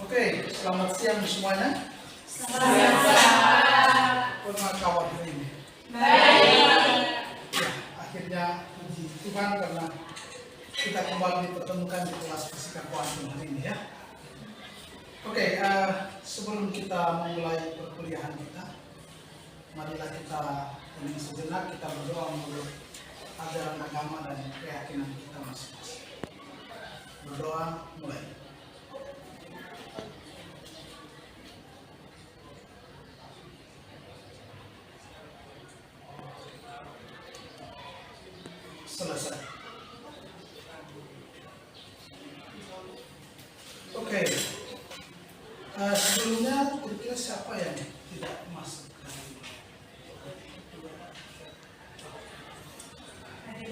Oke, selamat siang semuanya. Selamat siang. Bagaimana kawan hari ini? Baik. Ya, akhirnya puji Tuhan karena kita kembali dipertemukan di kelas fisika kuantum hari ini ya. Oke, sebelum kita memulai perkuliahan kita, marilah kita dengan sejenak kita berdoa menurut ajaran agama dan keyakinan kita masing-masing. Berdoa mulai. Selesai. Oke. Sebelumnya kira-kira siapa yang tidak masuk?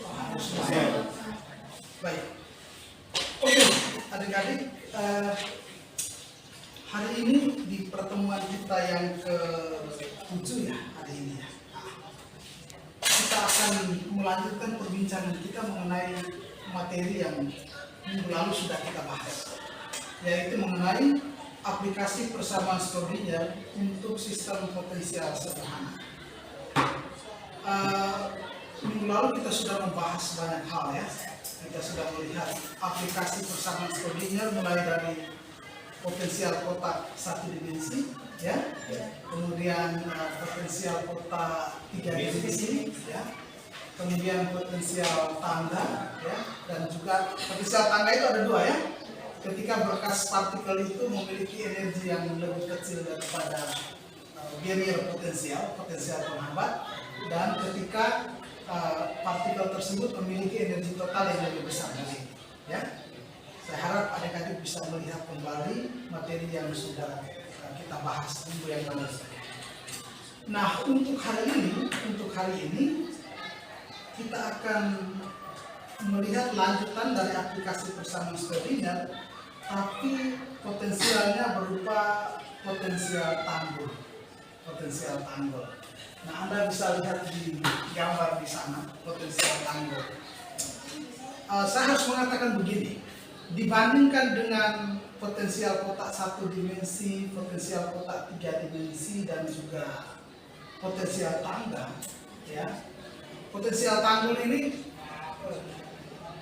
Harus masuk. Baik. Oke, adik-adik, hari ini di pertemuan kita yang ke-7 ya, hari ini ya. Kita akan melanjutkan perbincangan kita mengenai materi yang minggu lalu sudah kita bahas, yaitu mengenai aplikasi persamaan Schrödinger untuk sistem potensial sederhana. Minggu lalu kita sudah membahas banyak hal ya. Kita sudah melihat aplikasi persamaan Schrödinger mulai dari potensial kotak satu dimensi, ya, kemudian potensial kotak 3 dimensi, ya, kemudian potensial tangga, ya, dan juga potensial tangga itu ada dua ya. Ketika berkas partikel itu memiliki energi yang lebih kecil daripada barrier potensial penghambat, dan ketika partikel tersebut memiliki energi total yang lebih besar dari itu, ya. Saya harap adik-adik bisa melihat kembali materi yang sudah kita bahas minggu yang lalu. Nah, untuk hari ini kita akan melihat lanjutan dari aplikasi persamaan Schrödinger, tapi potensialnya berupa potensial tanggul. Nah, Anda bisa lihat di gambar di sana potensial tanggul. Saya harus mengatakan begini. Dibandingkan dengan potensial kotak 1 dimensi, potensial kotak 3 dimensi, dan juga potensial tangga, ya, potensial tanggul ini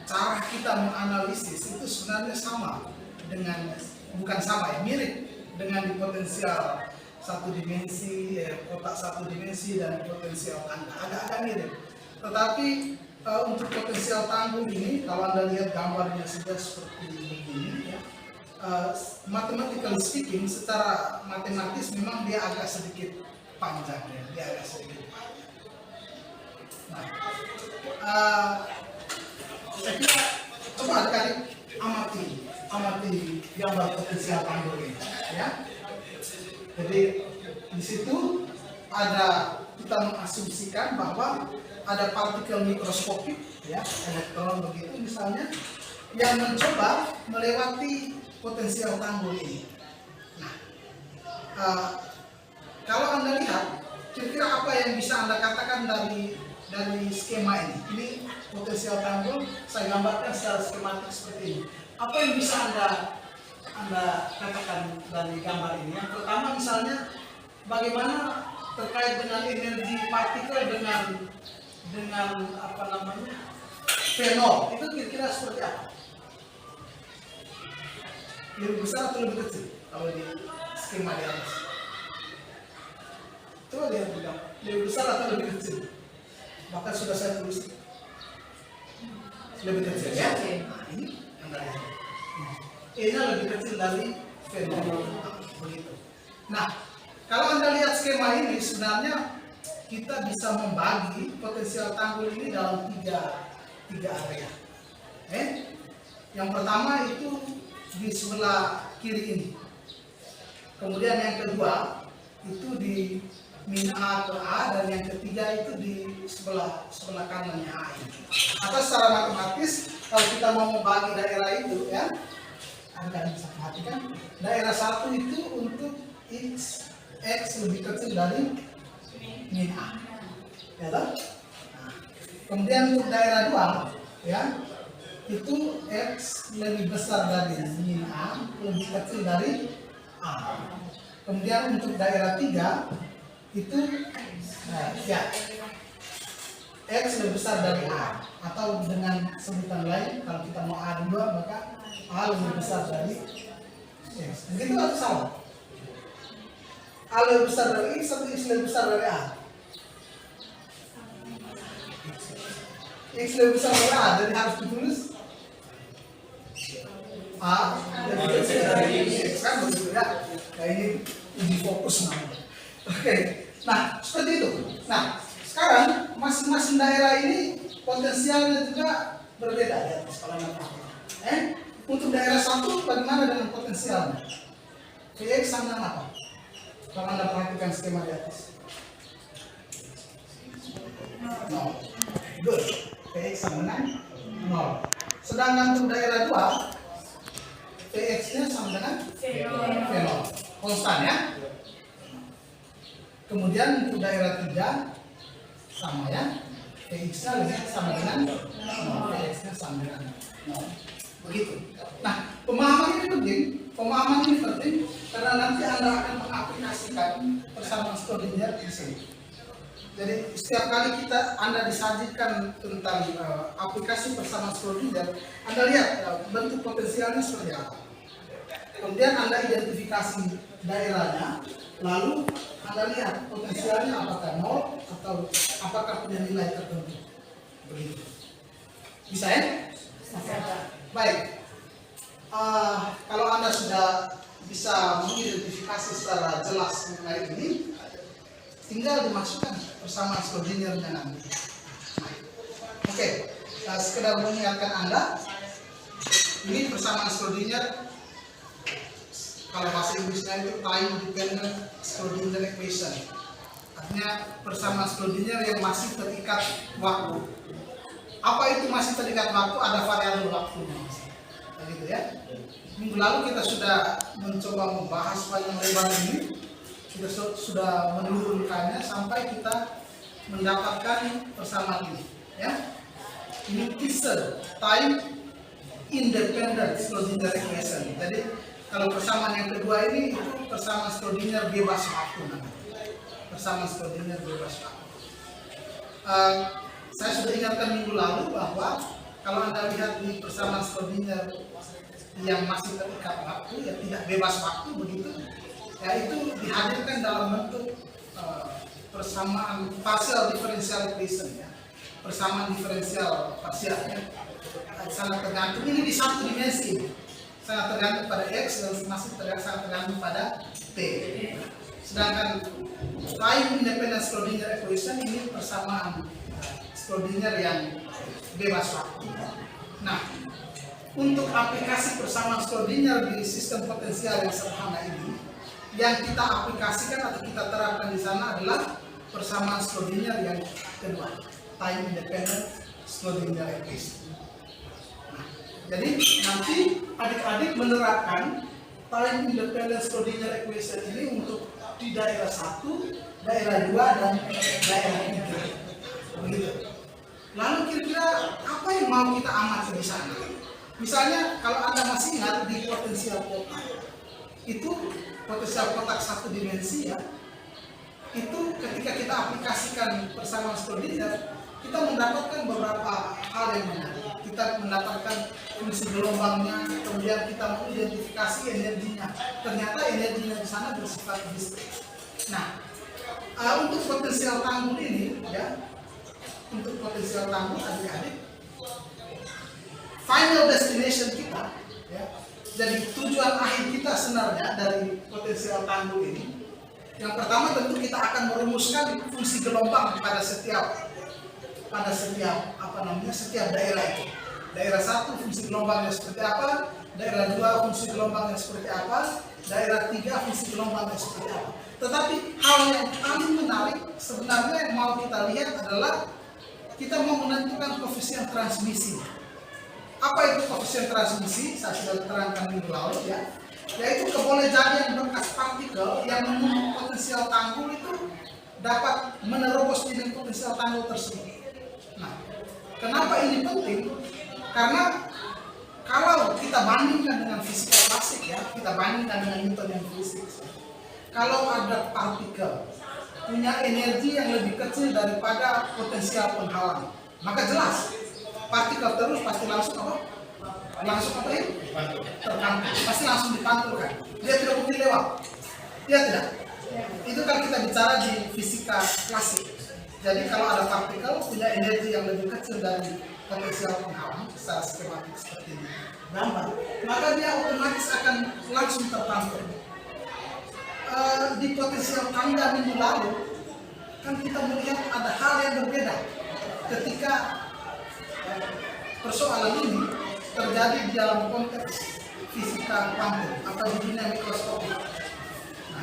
cara kita menganalisis itu sebenarnya sama dengan, bukan sama ya, mirip dengan di potensial 1 dimensi, kotak 1 dimensi, dan potensial tangga, agak-agak mirip. Tetapi untuk potensial tanggul ini, kalau Anda lihat gambarnya sudah seperti begini, ya, mathematically speaking, secara matematis memang dia agak sedikit panjang ya, Nah, saya kira coba adik-adik amati gambar potensial tanggul ini, ya. Jadi di situ kita mengasumsikan bahwa ada partikel mikroskopik, ya, elektron begitu misalnya, yang mencoba melewati potensial tanggul ini. Nah, kalau Anda lihat, kira-kira apa yang bisa Anda katakan dari skema ini? Ini potensial tanggul, saya gambarkan secara skematik seperti ini. Apa yang bisa Anda katakan dari gambar ini? Yang pertama misalnya, bagaimana terkait dengan energi partikel dengan apa namanya, V0, itu kira-kira seperti apa? Lebih besar atau lebih kecil kalau di skema di atas? Coba lihat juga, lebih besar atau lebih kecil? Bahkan sudah saya tulis lebih kecil ya. Nah, ini Anda lihat, ini lebih kecil dari V0, begitu. Nah, kalau Anda lihat skema ini, sebenarnya kita bisa membagi potensial tanggul ini dalam tiga area. Yang pertama itu di sebelah kiri ini. Kemudian yang kedua itu di min A ke A, dan yang ketiga itu di sebelah kanannya A ini. Atau secara matematis, kalau kita mau membagi daerah itu, ya, Anda bisa perhatikan daerah 1 itu untuk X lebih kecil dari min A, ya toh? Nah, kemudian untuk daerah 2, ya, itu X lebih besar dari min A lebih kecil dari A. Kemudian untuk daerah 3 itu ya X lebih besar dari A, atau dengan sebutan lain kalau kita mau A2 maka A lebih besar dari X. Begitu atau salah? A lebih besar dari X atau X lebih besar dari A? X lebih besar dari A, jadi harus ditulis A lebih kecil dari X, kan begitu ya. Nah ini uji fokus namanya. Oke, nah seperti itu. Nah sekarang masing-masing daerah ini potensialnya juga berbeda ya, kalau Anda untuk daerah 1 bagaimana dengan potensialnya? Vx sama dengan apa? Kalau Anda perhatikan skema di atas. No. Good. Vx sama dengan 0. Sedangkan untuk daerah 2 Vx-nya sama dengan V0. Konstan ya. Kemudian untuk daerah 3 sama ya. Vx-nya lebih sama dengan 0. Vx-nya sama dengan 0. Begitu. Nah, pemahaman ini penting karena nanti Anda akan mengaplikasikan persamaan Schrödinger di sini. Jadi setiap kali Anda disajikan tentang aplikasi persamaan Schrödinger, Anda lihat bentuk potensialnya seperti apa. Kemudian Anda identifikasi daerahnya, lalu Anda lihat potensialnya apakah 0 atau apakah punya nilai tertentu. Begitu. Bisa ya? Baik. Kalau Anda sudah bisa mengidentifikasi secara jelas mengenai ini, tinggal dimasukkan persamaan Schrödinger-nya nanti. Oke, sekedar mengingatkan Anda, ini persamaan Schrödinger, kalau bahasa Inggrisnya itu time dependent Schrödinger equation. Artinya persamaan Schrödinger yang masih terikat waktu. Apa itu masih terikat waktu? Ada variabel waktunya. Begitu ya. Minggu lalu kita sudah mencoba membahas panjang lebar ini. Kita sudah menurunkannya sampai kita mendapatkan persamaan ini, ya. Ini time independent Schrödinger equation. Jadi kalau persamaan yang kedua ini itu persamaan Schrödinger bebas waktu namanya. Persamaan Schrödinger bebas waktu. Saya sudah ingatkan minggu lalu bahwa kalau Anda lihat di persamaan Schrödinger yang masih terikat waktu, ya tidak bebas waktu begitu. Ya itu dihadirkan dalam bentuk persamaan partial differential equation ya, persamaan diferensial parsial ya. Sangat tergantung ini di satu dimensi, sangat tergantung pada x dan masih sangat tergantung pada t. Sedangkan time independent Schrödinger equation ini persamaan Schrödinger yang bebas waktu. Nah, untuk aplikasi persamaan Schrödinger di sistem potensial yang sederhana ini, yang kita aplikasikan atau kita terapkan di sana adalah persamaan Schrödinger yang kedua, time independent Schrödinger equation. Nah, jadi nanti adik-adik menerapkan time independent Schrödinger equation ini untuk di daerah 1, daerah 2 dan daerah 3. Begitu. Lalu kira-kira apa yang mau kita amati di sana? Misalnya kalau Anda masih ingat di potensial kotak, itu potensial kotak satu dimensi ya, itu ketika kita aplikasikan persamaan Schrödinger, kita mendapatkan beberapa hal yang menarik. Kita mendapatkan fungsi gelombangnya, kemudian kita mengidentifikasi energinya. Ternyata energinya di sana bersifat distrik. Nah, untuk potensial tanggul ini ya, untuk potensial tanggul adik-adik, final destination kita ya, jadi tujuan akhir kita sebenarnya dari potensial tanggul ini, yang pertama tentu kita akan merumuskan fungsi gelombang pada setiap setiap daerah itu. Daerah 1 fungsi gelombangnya seperti apa, daerah 2 fungsi gelombangnya seperti apa, daerah 3 fungsi gelombangnya seperti apa. Tetapi hal yang paling menarik sebenarnya yang mau kita lihat adalah kita mau menentukan koefisien transmisi. Apa itu koefisien transmisi? Saya sudah terangkan minggu lalu ya. Yaitu kebolehjadian bekas partikel yang membentuk potensial tanggul itu dapat menerobos dinding potensial tanggul tersebut. Nah, kenapa ini penting? Karena kalau kita bandingkan dengan fisika klasik ya, kita bandingkan dengan Newton yang fisik. Kalau ada partikel punya energi yang lebih kecil daripada potensial penghalang, maka jelas partikel terus pasti langsung apa? Langsung apa ini? Terpantul, pasti langsung dipantulkan. Dia tidak mungkin lewat. Dia tidak. Itu kan kita bicara di fisika klasik. Jadi kalau ada partikel punya energi yang lebih kecil dari potensial penghalang secara skematik seperti ini, gambar, maka dia otomatis akan langsung terpantul. Di potensial tangga minggu lalu kan kita melihat ada hal yang berbeda ketika persoalan ini terjadi di dalam konteks fisika kuantum atau di dunia mikroskopik.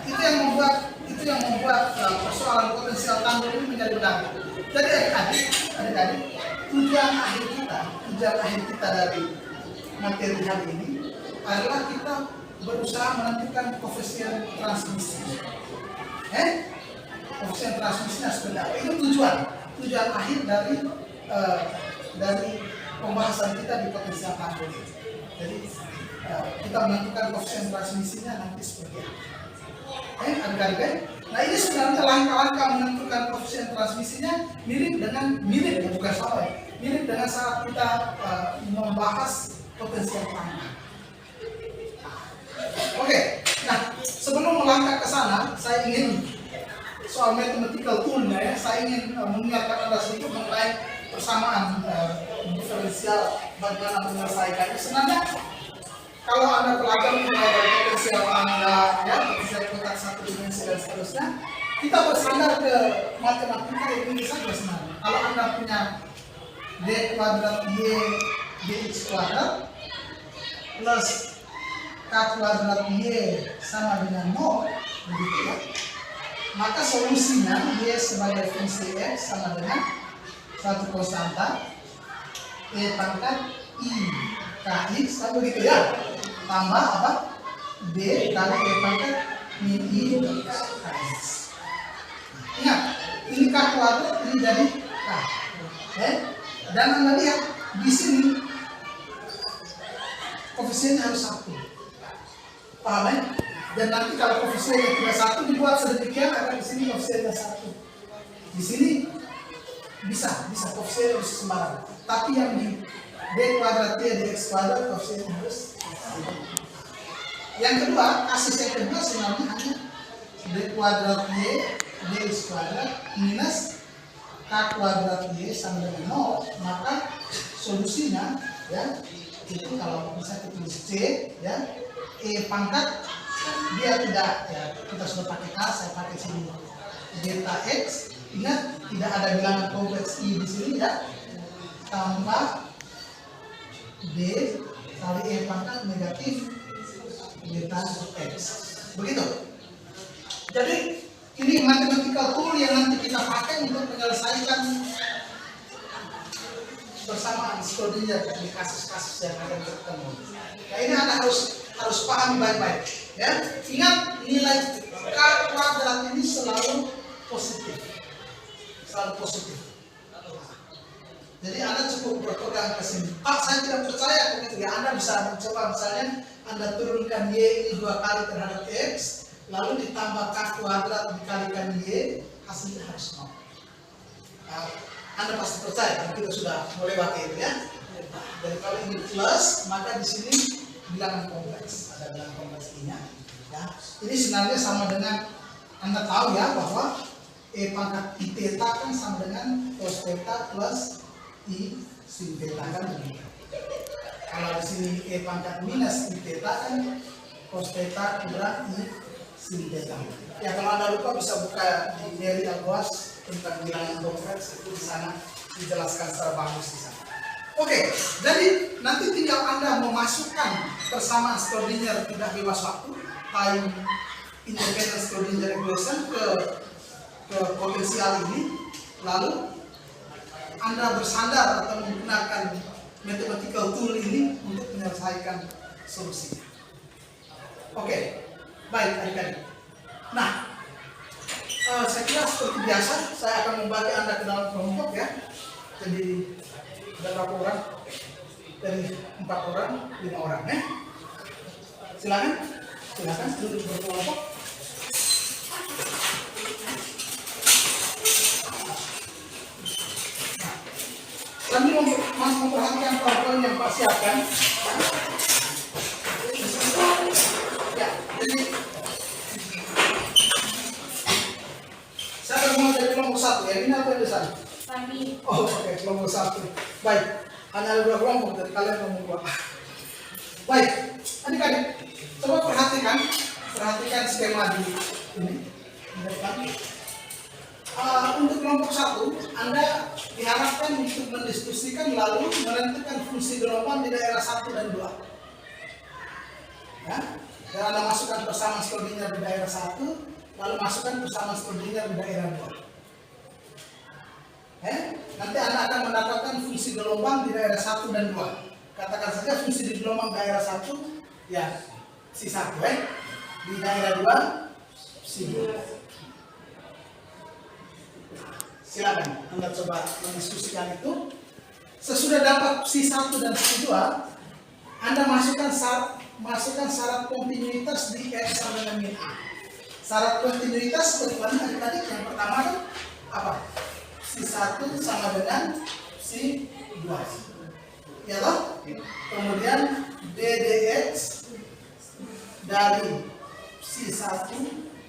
Nah, itu yang membuat persoalan potensial tangga ini menjadi menarik. Jadi adik-adik, tujuan akhir kita dari materi hari ini adalah kita berusaha menentukan koefisien transmisi. Koefisien transmisinya seperti apa? Itu tujuan akhir dari pembahasan kita di potensial tangga ini. Jadi kita menentukan koefisien transmisinya nanti seperti apa. Adik-adik. Nah, ini sebenarnya langkah-langkah menentukan koefisien transmisinya mirip dengan saat kita membahas potensial tangga. Oke, nah sebelum melangkah ke sana, saya ingin soal mathematical tool-nya ya, saya ingin mengingatkan Anda sedikit mengenai persamaan diferensial bagaimana menyelesaikannya. Sebenarnya kalau Anda pelajari mulai dari potensial tangga, ya, potensial kotak satu dimensi dan seterusnya, kita bersandar ke matematika ini saja sebenarnya. Kalau Anda punya d kuadrat y dx kuadrat plus k kuadrat y sama dengan 0, begitu ya, maka solusinya y sebagai fungsi x sama dengan satu konstanta e pangkat i kx, kan begitu ya, tambah apa? D kali e pangkat min i kx. Ingat, ini k kuadrat, ini jadi k. Dan Anda lihat di sini koefisiennya harus 1. Paham ya? Dan nanti kalau koefisiennya tidak 1 dibuat sedemikian agar di sini koefisiennya 1. Di sini bisa koefisiennya bisa sembarang. Tapi yang di d kuadrat y dx kuadrat koefisiennya harus 1. Yang kedua, kasus yang kedua sebenarnya hanya d kuadrat y dx kuadrat minus k kuadrat y sama dengan 0, maka solusinya ya itu kalau bisa ditulis c ya, e pangkat dia tidak ya, kita sudah pakai k, saya pakai sini delta x. Ingat tidak ada bilangan kompleks i di sini ya, tambah d kali e pangkat negatif delta x, begitu. Jadi ini mathematical tool yang nanti kita pakai untuk menyelesaikan persamaan Schrödinger di kasus-kasus yang akan bertemu. Nah, ini Anda harus pahami baik-baik. Ya, ingat nilai k kuadrat ini selalu positif, Jadi Anda cukup berpegang ke sini. Pak, saya tidak percaya begitu ya. Anda bisa mencoba misalnya Anda turunkan y ini 2 kali terhadap x, lalu ditambah k kuadrat dikalikan y, hasilnya harus 0. Anda pasti percaya karena kita sudah melewati itu ya. Jadi kalau ini plus, maka di sini bilangan kompleks, ada bilangan kompleks I-nya. Ya. Ini sebenarnya sama dengan Anda tahu ya bahwa e pangkat i theta kan sama dengan cos theta plus i sin theta kan begitu. Kalau di sini e pangkat minus i theta kan cos theta kuadrat i sin theta. Ya kalau Anda lupa bisa buka di Neri Alboas tentang bilangan kompleks, itu di sana dijelaskan secara bagus di sana. Oke, jadi nanti tinggal Anda memasukkan persamaan Schrödinger tidak bebas waktu, time independent Schrödinger equation ke potensial ini, lalu Anda bersandar atau menggunakan mathematical tool ini untuk menyelesaikan solusinya. Oke, baik adik-adik. Nah, saya kira seperti biasa, saya akan membagi Anda ke dalam kelompok ya. Jadi ada berapa orang? Dari 4 orang, 5 orang ya. Silakan. Silakan duduk berkelompok. Sambil memperhatikan PowerPoint yang Pak siapkan. Ya, jadi saya mau dari kelompok 1 ya. Ini apa yang besar? Kami. Oh, oke, kelompok 1. Baik, hanya ada 2 kelompok dari kalian kelompok 2. Baik, adik-adik, coba perhatikan skema di ini. Untuk kelompok 1, Anda diharapkan untuk mendiskusikan lalu menentukan fungsi gelombang di daerah 1 dan 2. Ya, dan Anda masukkan persamaan skoordinat di daerah 1, lalu masukkan persamaan skoordinat di daerah 2. Nanti Anda akan mendapatkan fungsi gelombang di daerah 1 dan 2. Katakan saja fungsi di gelombang daerah 1, ya si 1, di daerah 2, si 2. Silakan Anda coba mendiskusikan itu. Sesudah dapat si 1 dan si 2, Anda masukkan syarat kontinuitas di X sama dengan min A. Syarat kontinuitas bagaimana adik-adik? Yang pertama kan apa? Si 1 sama dengan si 2. Ya toh? Kemudian DDX dari si 1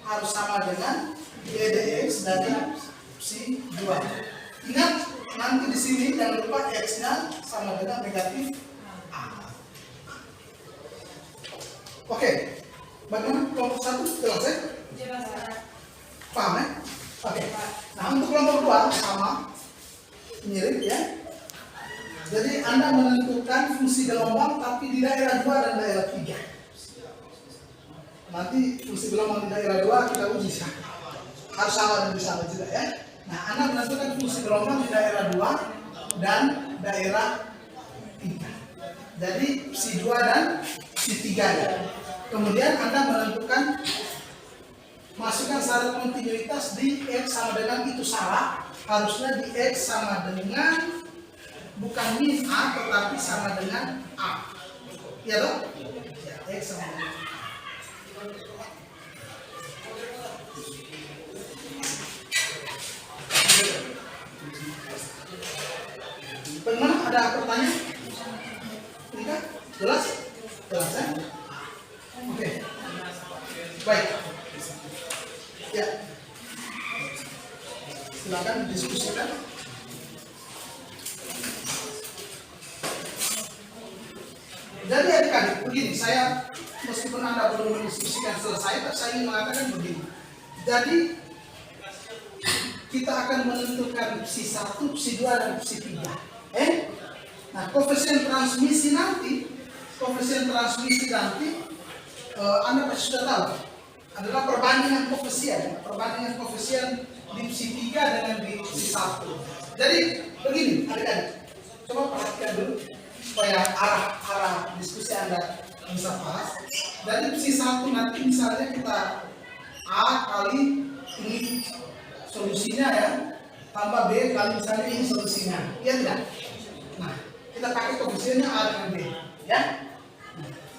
harus sama dengan DDX dari si 2. Ingat, nanti di sini jangan lupa X-nya sama dengan negatif A. Oke, bagaimana kelompok 1 jelas ya? Jelas. Paham ya? Oke. Nah, untuk kelompok 2 sama, mirip ya. Jadi Anda menentukan fungsi gelombang tapi di daerah 2 dan daerah 3. Nanti fungsi gelombang di daerah 2 kita uji sih. Harus sama dan bisa juga ya. Nah, Anda menentukan fungsi gelombang di daerah 2 dan daerah 3. Jadi si 2 dan si 3 ya. Kemudian Anda menentukan masukkan syarat kontinuitas di X sama dengan itu salah. Harusnya di X sama dengan bukan min A tetapi sama dengan A. Ya toh? Ya, X sama dengan A. Bagaimana? Ada pertanyaan? Rika? Jelas? Jelas ya? Oke. Baik. Ya. Silakan diskusikan. Jadi adik-adik, begini, saya meskipun Anda belum mendiskusikan selesai, tapi saya ingin mengatakan begini. Jadi kita akan menentukan si 1, si 2 dan si 3. Nah, koefisien transmisi nanti Anda pasti sudah tahu adalah perbandingan koefisien di si 3 dengan di si 1. Jadi begini adik-adik, coba perhatikan dulu supaya arah diskusi Anda bisa pas. Dari si 1 nanti misalnya kita A kali ini solusinya ya, tambah B kali misalnya ini solusinya, iya tidak? Nah, kita pakai koefisiennya A dengan B, ya.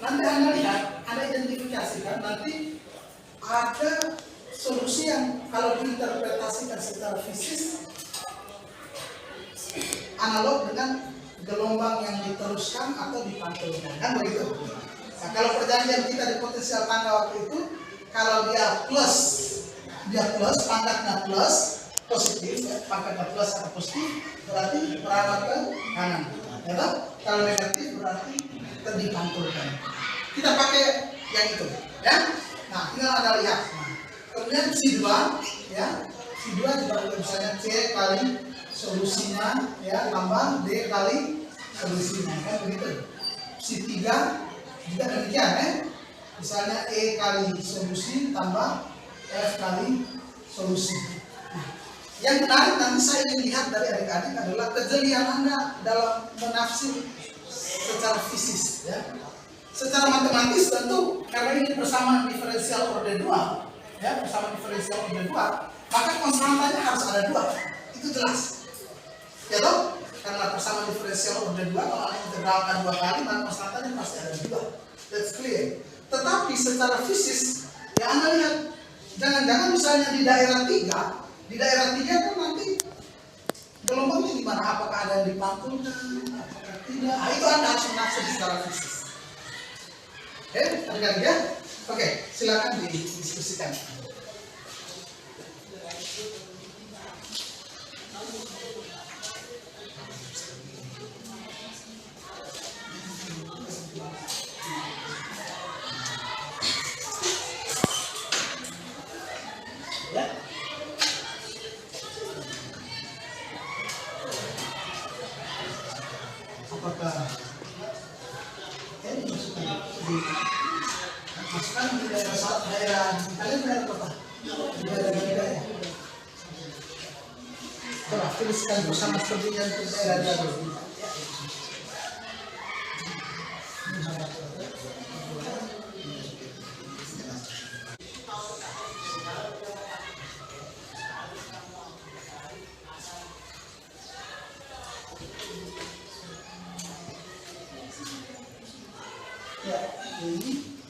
Nanti Anda lihat, Anda identifikasikan nanti ada solusi yang kalau diinterpretasikan secara fisik analog dengan gelombang yang diteruskan atau dipantulkan, kan begitu? Nah, kalau perjanjian kita di potensial tangga waktu itu, kalau dia plus, pangkatnya plus, positif, ya, pangkatnya plus atau positif, berarti beranak ke kanan. Ya, toh? Kalau negatif berarti dipantulkan. Kita pakai yang itu, ya. Nah, tinggal Anda lihat. Nah, kemudian si 2, ya, si 2 juga misalnya C kali solusinya, ya, tambah D kali solusinya, kan begitu. Si 3 juga demikian, ya. Misalnya E kali solusi tambah F kali solusi. Nah, yang menarik nanti saya ingin lihat dari adik-adik adalah kejelian Anda dalam menafsir secara fisis, ya. Secara matematis tentu karena ini persamaan diferensial orde 2, ya, persamaan diferensial orde 2, maka konstantanya harus ada 2. Itu jelas. Ya toh? Karena persamaan diferensial orde 2 kalau Anda integralkan 2 kali, maka konstantanya pasti ada 2. That's clear. Tetapi secara fisik, ya Anda lihat, jangan-jangan misalnya di daerah 3 kan nanti gelombangnya di mana? Apakah ada yang dipantulkan? Apakah tidak? Nah, itu Anda harus menafsir secara fisik. Oke, adik-adik ya? Oke, silakan didiskusikan. Ya. Apakah ini masukkan di daerah kalian daerah apa? Daerah. Coba tuliskan bersama sepertinya untuk daerah. Ya, ini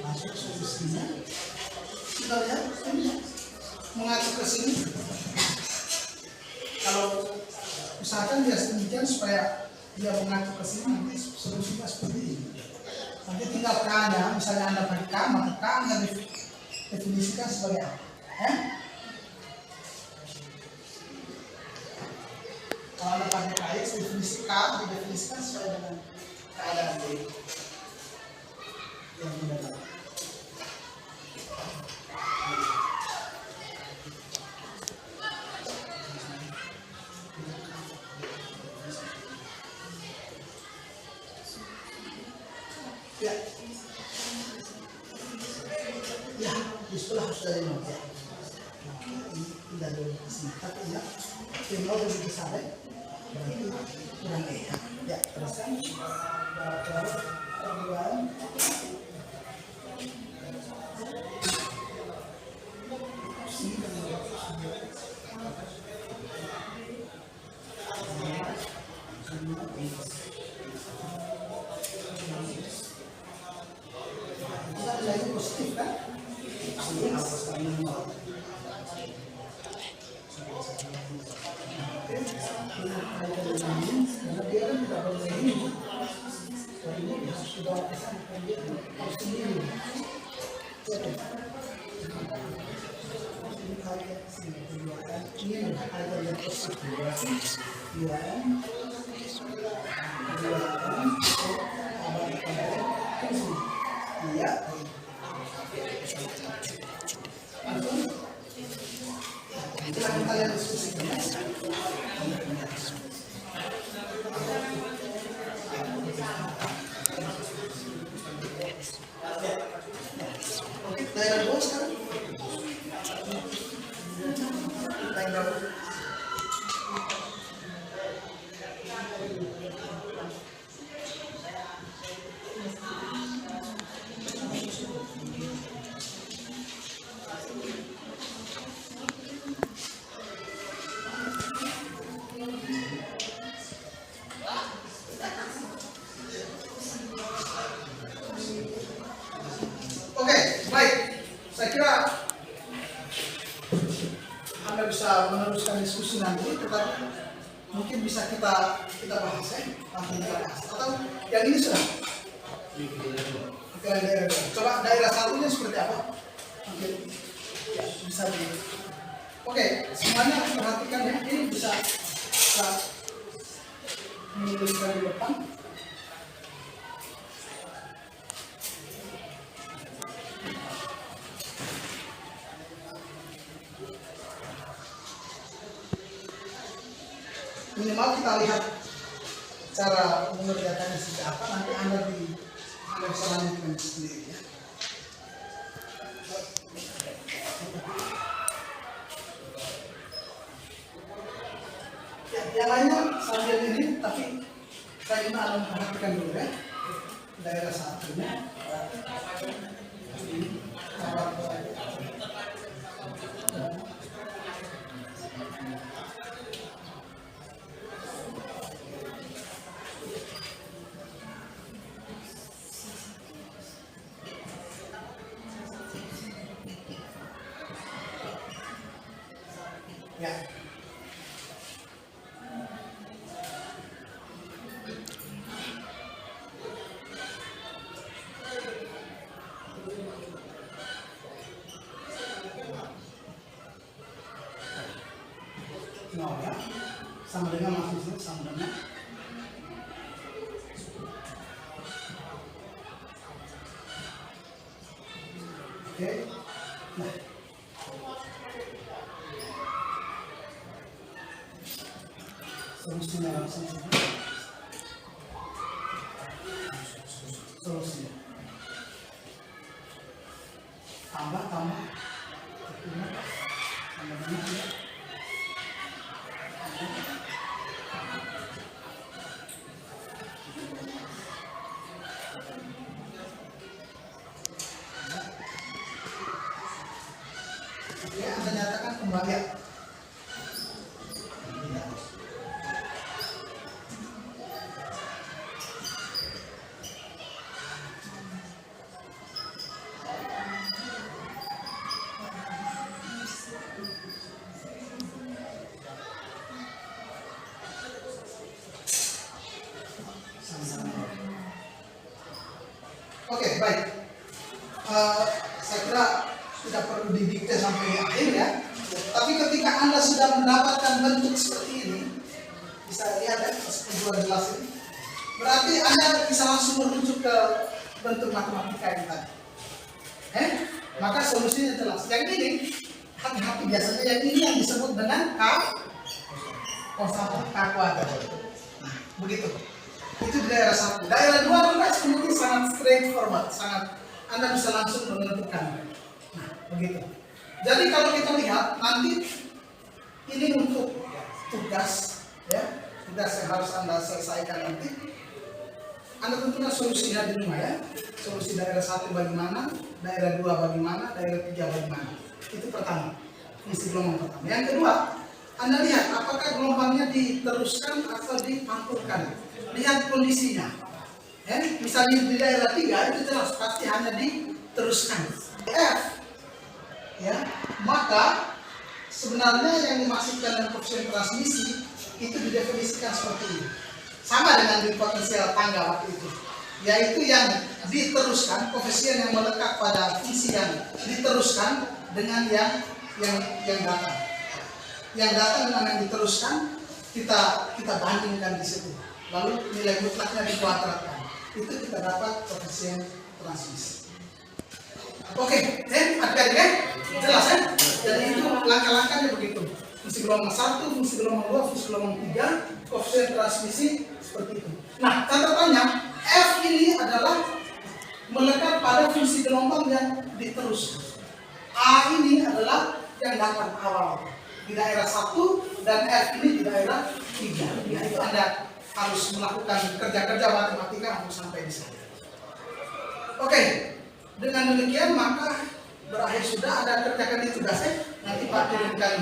masuk solusinya. Kita lihat ini mengacu ke sini. Kalau usahakan dia demikian supaya dia mengacu ke sini, nanti solusinya seperti ini. Nanti tinggal K-nya, misalnya Anda pakai K, maka K Anda definisikan sebagai apa? Kalau Anda pakai KX, definisi K didefinisikan sesuai dengan keadaan D yang benar. Ya, ya, itulah harus dari not ya. Ini tidak ada di sini, tapi ya, yang mau lebih besar ya, berarti kurang E. Ya, teruskan. Kita nilainya positif kan? Ini hapus kali ini. Karena dia kan tidak boleh ini. Kalau ini harus dibawa ke sana, dia harus sendiri. Ini harga sini keduaan. Ini harga yang positif. Iya. Itulah kita lihat diskusinya. Oke, daerah bawah sekarang. Daerah bawah. Oke, baik. Saya kira Anda bisa meneruskan diskusi nanti, tetapi mungkin bisa kita bahas ya, nanti kita bahas. Atau yang ini sudah. Oke, coba daerah satunya seperti apa? Oke, ya, bisa di. Oke, semuanya perhatikan ya. Ini bisa menuliskan di depan. minimal kita lihat cara mengerjakannya seperti apa, nanti Anda bisa lanjutkan sendiri ya. Ya, yang lainnya sambil ini, tapi saya ingin Anda memperhatikan dulu ya. Daerah satunya. Ya. Ya, sama dengan maksudnya sama dengan oke. Nah, solusinya langsung saja. Solusinya tambah tambah ya. Oke, Anda nyatakan kembali. Oke, baik. Saya kira tidak perlu didikte sampai akhir ya. Tapi ketika Anda sudah mendapatkan bentuk seperti ini, bisa lihat ya, kedua jelas ini. Berarti Anda bisa langsung merujuk ke bentuk matematika yang tadi. Maka solusinya jelas. Yang ini, hati-hati biasanya yang ini yang disebut dengan K kuadrat. Nah, begitu. Itu di daerah 1. Daerah 2 juga sebenarnya sangat straightforward, Anda bisa langsung menentukan. Nah, begitu. Jadi kalau kita lihat nanti ini untuk tugas ya, tugas yang harus Anda selesaikan nanti. Anda tentukan solusinya di rumah ya. Solusi daerah 1 bagaimana, daerah 2 bagaimana, daerah 3 bagaimana. Itu pertama. Fungsi gelombang pertama. Yang kedua, Anda lihat apakah gelombangnya diteruskan atau dipanturkan. Lihat kondisinya. Misalnya di daerah 3 itu jelas pasti hanya diteruskan. F ya, maka sebenarnya yang dimaksudkan dengan koefisien transmisi itu didefinisikan seperti ini. Sama dengan di potensial tangga waktu itu, yaitu yang diteruskan, koefisien yang melekat pada fungsi yang diteruskan dengan yang datang. Yang datang dengan yang diteruskan kita bandingkan di situ. Lalu nilai mutlaknya dikuadratkan. Itu kita dapat koefisien transmisi. Oke, adik-adik jelas ya? Jadi itu langkah-langkahnya begitu. Fungsi gelombang 1, fungsi gelombang 2, fungsi gelombang 3, koefisien transmisi seperti itu. Nah, catatannya F ini adalah melekat pada fungsi gelombang yang diteruskan. A ini adalah yang datang awal di daerah 1 dan F ini di daerah 3. Ya, itu Anda harus melakukan kerja-kerja matematika untuk sampai di sana. Oke, dengan demikian maka berakhir sudah. Ada kerjakan di tugasnya. Nanti Pak turunkan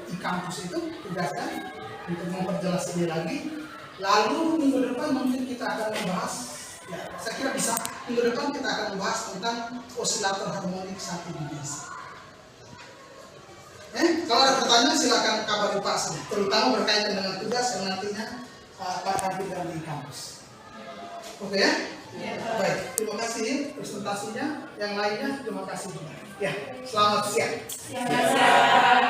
di kampus itu tugasnya untuk memperjelas ini lagi. Lalu minggu depan mungkin kita akan membahas. Ya, saya kira bisa minggu depan kita akan membahas tentang osilator harmonik satu dimensi. Kalau ada pertanyaan silakan kabari Pak, terutama berkaitan dengan tugas yang nantinya Pak hadirkan di kampus. Oke ya? Ya. Baik, terima kasih presentasinya. Yang lainnya terima kasih juga. Ya, selamat siang. Selamat siang.